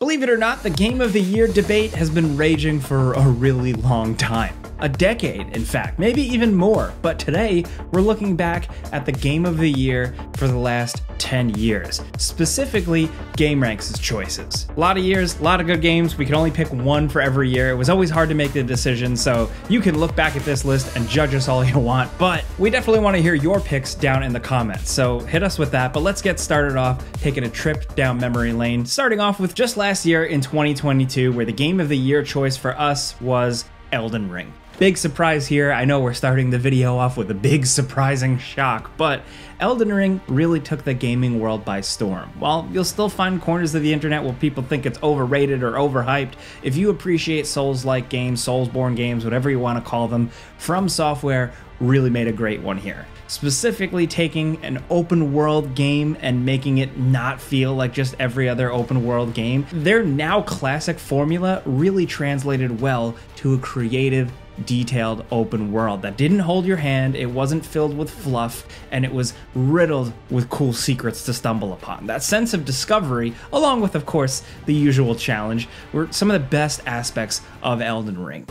Believe it or not, the Game of the Year debate has been raging for a really long time. A decade, in fact, maybe even more. But today, we're looking back at the Game of the Year for the last 10 years, specifically gameranx's choices. A lot of years, a lot of good games. We could only pick one for every year. It was always hard to make the decision, so you can look back at this list and judge us all you want, but we definitely want to hear your picks down in the comments, so hit us with that. But let's get started off taking a trip down memory lane, starting off with just last year in 2022, where the Game of the Year choice for us was Elden Ring. Big surprise here. I know we're starting the video off with a big surprising shock, but Elden Ring really took the gaming world by storm. While you'll still find corners of the internet where people think it's overrated or overhyped, if you appreciate Souls-like games, Soulsborne games, whatever you want to call them, From Software really made a great one here. Specifically taking an open world game and making it not feel like just every other open world game. Their now classic formula really translated well to a creative, detailed open world that didn't hold your hand, it wasn't filled with fluff, and it was riddled with cool secrets to stumble upon. That sense of discovery, along with, of course, the usual challenge, were some of the best aspects of Elden Ring.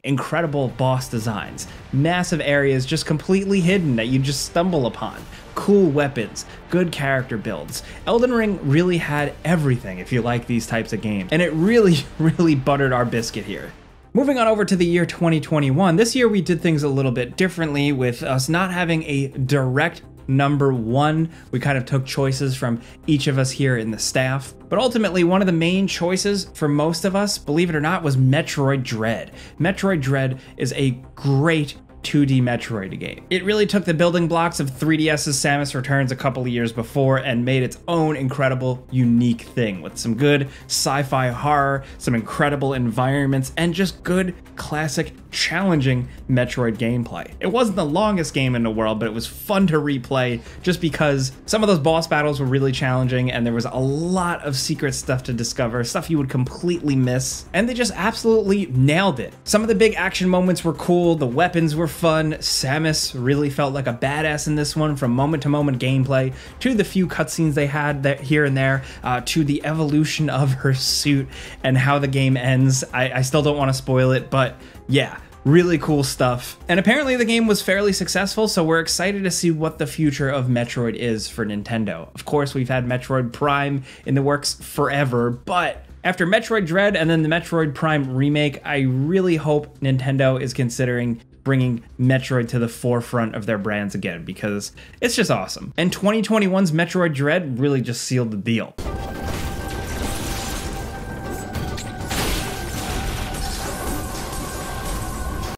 Incredible boss designs, massive areas just completely hidden that you just stumble upon, cool weapons, good character builds. Elden Ring really had everything if you like these types of games, and it really buttered our biscuit here. Moving on over to the year 2021, this year we did things a little bit differently with us not having a direct number one. We kind of took choices from each of us here in the staff. But ultimately, one of the main choices for most of us, believe it or not, was Metroid Dread. Metroid Dread is a great 2D Metroid game. It really took the building blocks of 3DS's Samus Returns a couple of years before and made its own incredible, unique thing with some good sci-fi horror, some incredible environments, and just good, classic, challenging Metroid gameplay. It wasn't the longest game in the world, but it was fun to replay just because some of those boss battles were really challenging and there was a lot of secret stuff to discover, stuff you would completely miss, and they just absolutely nailed it. Some of the big action moments were cool, the weapons were fun, Samus really felt like a badass in this one, from moment to moment gameplay, to the few cutscenes they had here and there, to the evolution of her suit and how the game ends. I still don't want to spoil it, but yeah, really cool stuff. And apparently the game was fairly successful, so we're excited to see what the future of Metroid is for Nintendo. Of course, we've had Metroid Prime in the works forever, but after Metroid Dread and then the Metroid Prime remake, I really hope Nintendo is considering bringing Metroid to the forefront of their brands again, because it's just awesome. And 2021's Metroid Dread really just sealed the deal.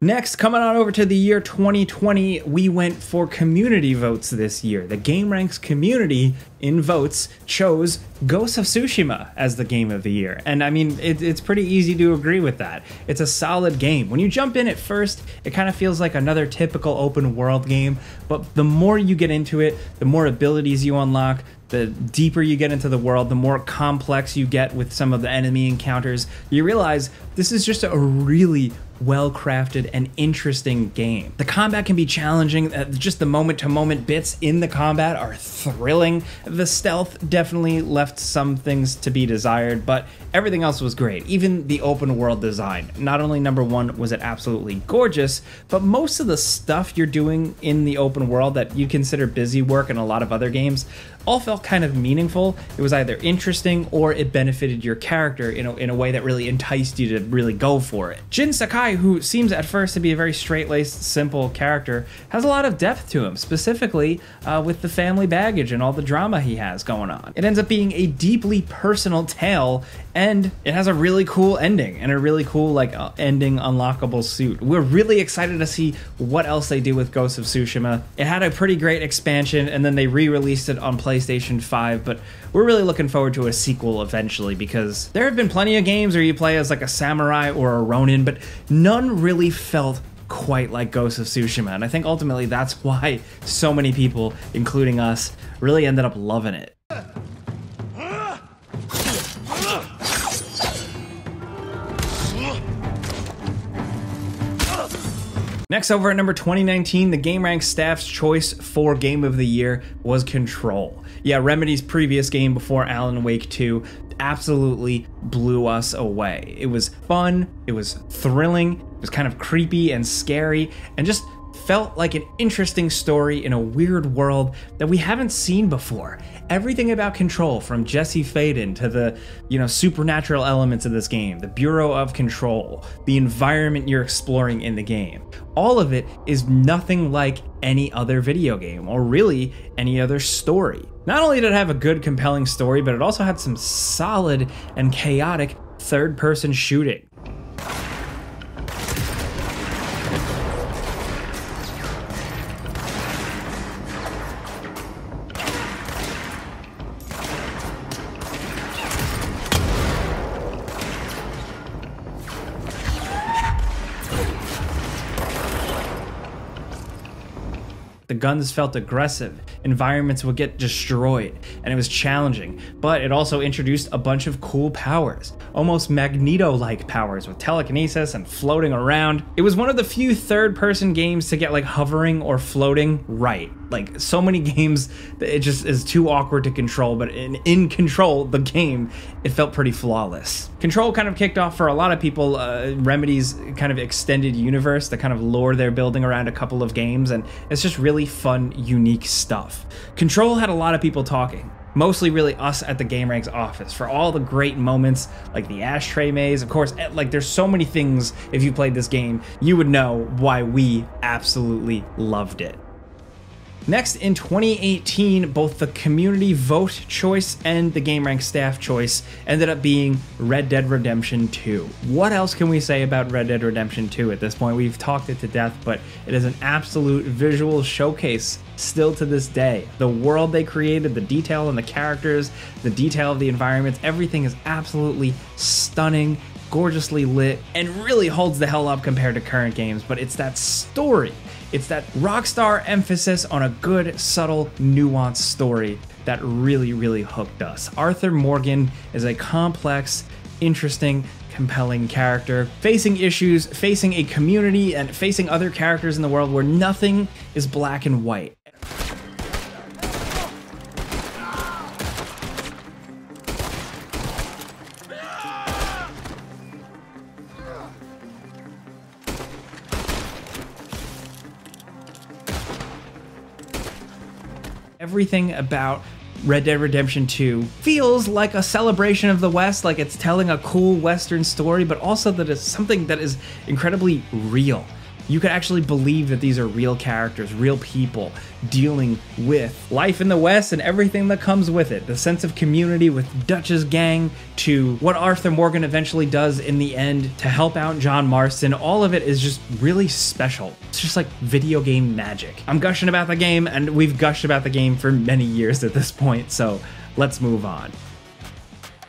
Next, coming on over to the year 2020, we went for community votes this year. The gameranx community in votes chose Ghost of Tsushima as the game of the year. And I mean, it's pretty easy to agree with that. It's a solid game. When you jump in at first, it kind of feels like another typical open world game, but the more you get into it, the more abilities you unlock, the deeper you get into the world, the more complex you get with some of the enemy encounters, you realize this is just a really well-crafted and interesting game. The combat can be challenging, just the moment-to-moment bits in the combat are thrilling. The stealth definitely left some things to be desired, but everything else was great. Even the open world design. Not only number one was it absolutely gorgeous, but most of the stuff you're doing in the open world that you consider busy work in a lot of other games all felt kind of meaningful. It was either interesting or it benefited your character in a way that really enticed you to really go for it. Jin Sakai, who seems at first to be a very straight-laced, simple character, has a lot of depth to him, specifically with the family baggage and all the drama he has going on. It ends up being a deeply personal tale, and it has a really cool ending and a really cool ending unlockable suit. We're really excited to see what else they do with Ghost of Tsushima. It had a pretty great expansion, and then they re-released it on PlayStation 5, but we're really looking forward to a sequel eventually, because there have been plenty of games where you play as like a samurai or a ronin, but none really felt quite like Ghost of Tsushima, and I think ultimately that's why so many people, including us, really ended up loving it. Next, over at number 2019, the gameranx staff's choice for Game of the Year was Control. Yeah, Remedy's previous game before Alan Wake 2 absolutely blew us away. It was fun, it was thrilling, it was kind of creepy and scary, and just felt like an interesting story in a weird world that we haven't seen before. Everything about Control, from Jesse Faden to the, supernatural elements of this game, the Bureau of Control, the environment you're exploring in the game, all of it is nothing like any other video game, or really any other story. Not only did it have a good, compelling story, but it also had some solid and chaotic third-person shooting. The guns felt aggressive, environments would get destroyed, and it was challenging, but it also introduced a bunch of cool powers, almost Magneto-like powers with telekinesis and floating around. It was one of the few third-person games to get like hovering or floating right. Like, so many games, it just is too awkward to control, but in Control, the game, it felt pretty flawless. Control kind of kicked off for a lot of people Remedy's kind of extended universe, the kind of lore they're building around a couple of games, and it's just really fun, unique stuff. Control had a lot of people talking, mostly really us at the gameranx office, for all the great moments, like the ashtray maze. Of course, like, there's so many things, if you played this game, you would know why we absolutely loved it. Next, in 2018, both the community vote choice and the gameranx staff choice ended up being Red Dead Redemption 2. What else can we say about Red Dead Redemption 2 at this point? We've talked it to death, but it is an absolute visual showcase still to this day. The world they created, the detail in the characters, the detail of the environments, everything is absolutely stunning, gorgeously lit, and really holds the hell up compared to current games. But it's that story, it's that Rockstar emphasis on a good, subtle, nuanced story that really, really hooked us. Arthur Morgan is a complex, interesting, compelling character, facing issues, facing a community, and facing other characters in the world where nothing is black and white. Everything about Red Dead Redemption 2 feels like a celebration of the West, like it's telling a cool Western story, but also that it's something that is incredibly real. You could actually believe that these are real characters, real people dealing with life in the West and everything that comes with it. The sense of community with Dutch's gang, to what Arthur Morgan eventually does in the end to help out John Marston. All of it is just really special. It's just like video game magic. I'm gushing about the game, and we've gushed about the game for many years at this point, so let's move on.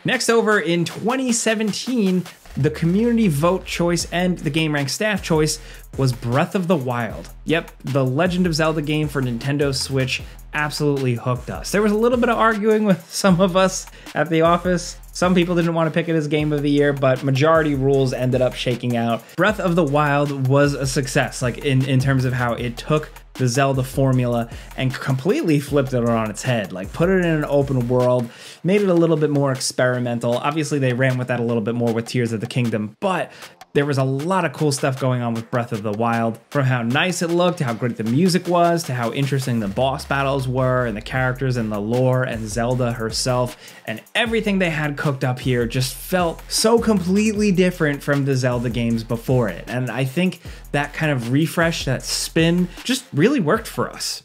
Next, over in 2017, the community vote choice and the gameranx staff choice was Breath of the Wild. Yep, the Legend of Zelda game for Nintendo Switch absolutely hooked us. There was a little bit of arguing with some of us at the office. Some people didn't want to pick it as Game of the Year, but majority rules ended up shaking out. Breath of the Wild was a success, like in terms of how it took the Zelda formula and completely flipped it on its head. Like, put it in an open world, made it a little bit more experimental. Obviously, they ran with that a little bit more with Tears of the Kingdom, but there was a lot of cool stuff going on with Breath of the Wild, from how nice it looked, to how great the music was, to how interesting the boss battles were, and the characters and the lore, and Zelda herself, and everything they had cooked up here just felt so completely different from the Zelda games before it. And I think that kind of refresh, that spin, just really worked for us.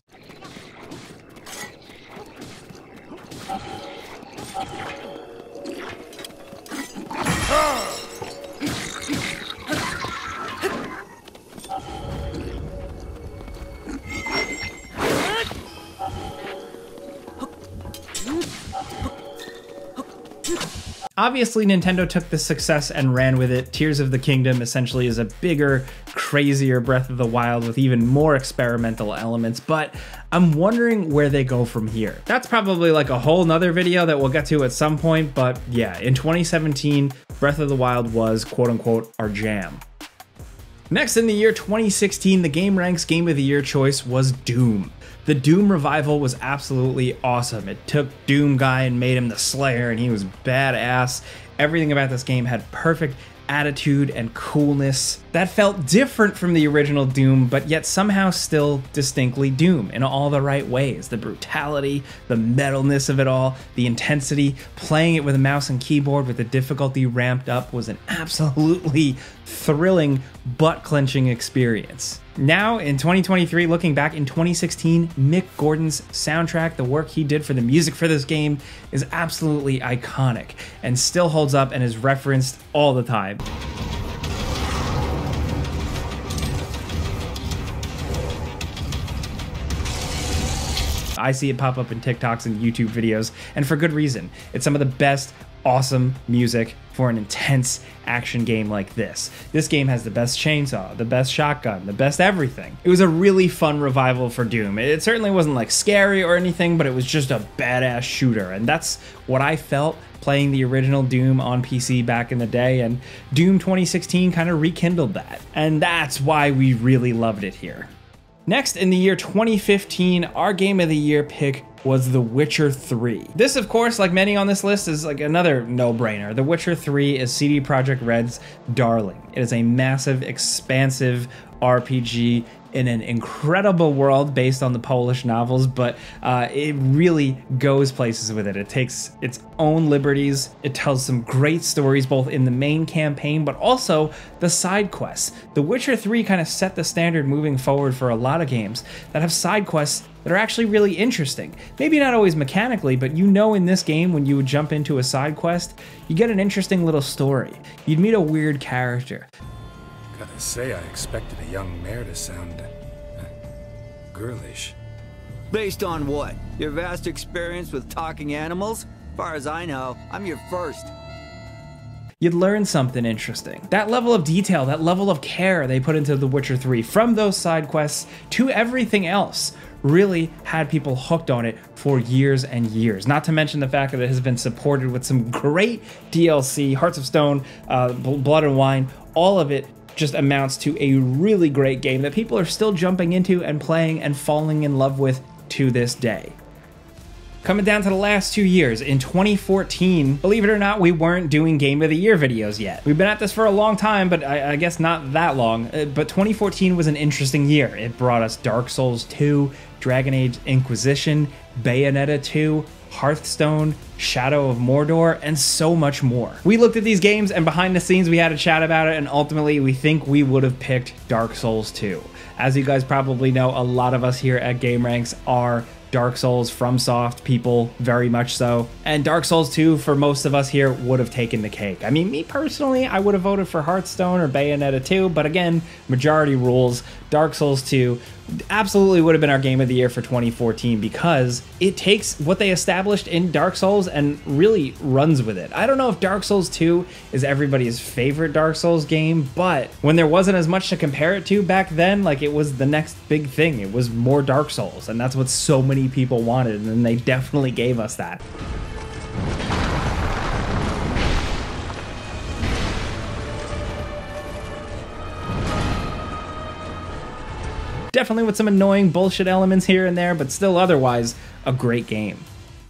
Obviously, Nintendo took this success and ran with it. Tears of the Kingdom essentially is a bigger, crazier Breath of the Wild with even more experimental elements, but I'm wondering where they go from here. That's probably like a whole nother video that we'll get to at some point, but yeah, in 2017, Breath of the Wild was, quote unquote, our jam. Next in the year 2016, the gameranx Game of the Year choice was Doom. The Doom revival was absolutely awesome. It took Doom guy and made him the Slayer, and he was badass. Everything about this game had perfect attitude and coolness that felt different from the original Doom, but yet somehow still distinctly Doom in all the right ways. The brutality, the metalness of it all, the intensity, playing it with a mouse and keyboard with the difficulty ramped up was an absolutely thrilling, butt-clenching experience. Now, in 2023, looking back in 2016, Mick Gordon's soundtrack, the work he did for the music for this game, is absolutely iconic and still holds up and is referenced all the time. I see it pop up in TikToks and YouTube videos, and for good reason. It's some of the best, awesome music for an intense action game like this. This game has the best chainsaw, the best shotgun, the best everything. It was a really fun revival for Doom. It certainly wasn't like scary or anything, but it was just a badass shooter, and that's what I felt playing the original Doom on PC back in the day, and Doom 2016 kind of rekindled that. And that's why we really loved it here. Next, in the year 2015, our Game of the Year pick was The Witcher 3. This, of course, like many on this list, is like another no-brainer. The Witcher 3 is CD Projekt Red's darling. It is a massive, expansive RPG in an incredible world based on the Polish novels, but it really goes places with it. It takes its own liberties. It tells some great stories, both in the main campaign, but also the side quests. The Witcher 3 kind of set the standard moving forward for a lot of games that have side quests that are actually really interesting. Maybe not always mechanically, but you know in this game when you would jump into a side quest, you get an interesting little story. You'd meet a weird character. Gotta say, I expected a young mare to sound girlish. Based on what? Your vast experience with talking animals? Far as I know, I'm your first. You'd learn something interesting. That level of detail, that level of care they put into The Witcher 3, from those side quests to everything else, really had people hooked on it for years and years. Not to mention the fact that it has been supported with some great DLC, Hearts of Stone, Blood and Wine, all of it just amounts to a really great game that people are still jumping into and playing and falling in love with to this day. Coming down to the last 2 years, in 2014, believe it or not, we weren't doing Game of the Year videos yet. We've been at this for a long time, but I guess not that long. But 2014 was an interesting year. It brought us Dark Souls 2, Dragon Age Inquisition, Bayonetta 2, Hearthstone, Shadow of Mordor, and so much more. We looked at these games, and behind the scenes we had a chat about it, and ultimately we think we would have picked Dark Souls 2. As you guys probably know, a lot of us here at gameranx are Dark Souls FromSoft people, very much so. And Dark Souls 2, for most of us here, would have taken the cake. I mean, me personally, I would have voted for Hearthstone or Bayonetta 2, but again, majority rules. Dark Souls 2 absolutely would have been our Game of the Year for 2014 because it takes what they established in Dark Souls and really runs with it. I don't know if Dark Souls 2 is everybody's favorite Dark Souls game, but when there wasn't as much to compare it to back then, like, it was the next big thing. It was more Dark Souls, and that's what so many people wanted, and they definitely gave us that. Definitely with some annoying bullshit elements here and there, but still otherwise a great game.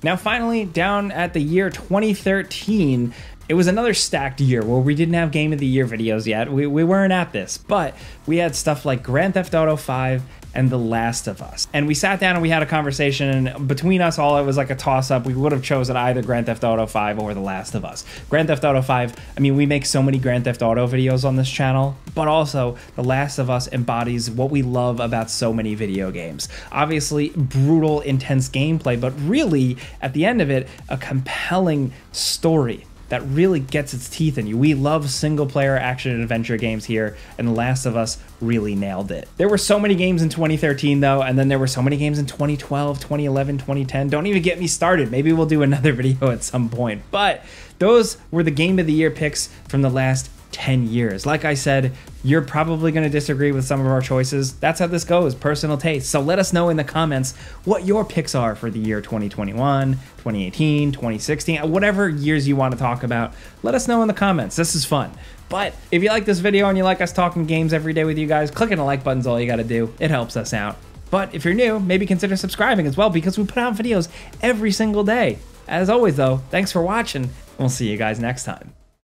Now finally, down at the year 2013, it was another stacked year where we didn't have Game of the Year videos yet. We weren't at this, but we had stuff like Grand Theft Auto 5 and The Last of Us. And we sat down and we had a conversation, and between us all, it was like a toss-up. We would have chosen either Grand Theft Auto 5 or The Last of Us. Grand Theft Auto 5, I mean, we make so many Grand Theft Auto videos on this channel, but also The Last of Us embodies what we love about so many video games. Obviously, brutal, intense gameplay, but really, at the end of it, a compelling story that really gets its teeth in you. We love single-player action and adventure games here, and The Last of Us really nailed it. There were so many games in 2013, though, and then there were so many games in 2012, 2011, 2010. Don't even get me started. Maybe we'll do another video at some point. But those were the Game of the Year picks from the last 10 years. Like I said, you're probably going to disagree with some of our choices. That's how this goes, personal taste. So let us know in the comments what your picks are for the year 2021, 2018, 2016, whatever years you want to talk about. Let us know in the comments. This is fun. But if you like this video and you like us talking games every day with you guys, clicking the like button's all you gotta do. It helps us out. But if you're new, maybe consider subscribing as well, because we put out videos every single day. As always though, thanks for watching, and we'll see you guys next time.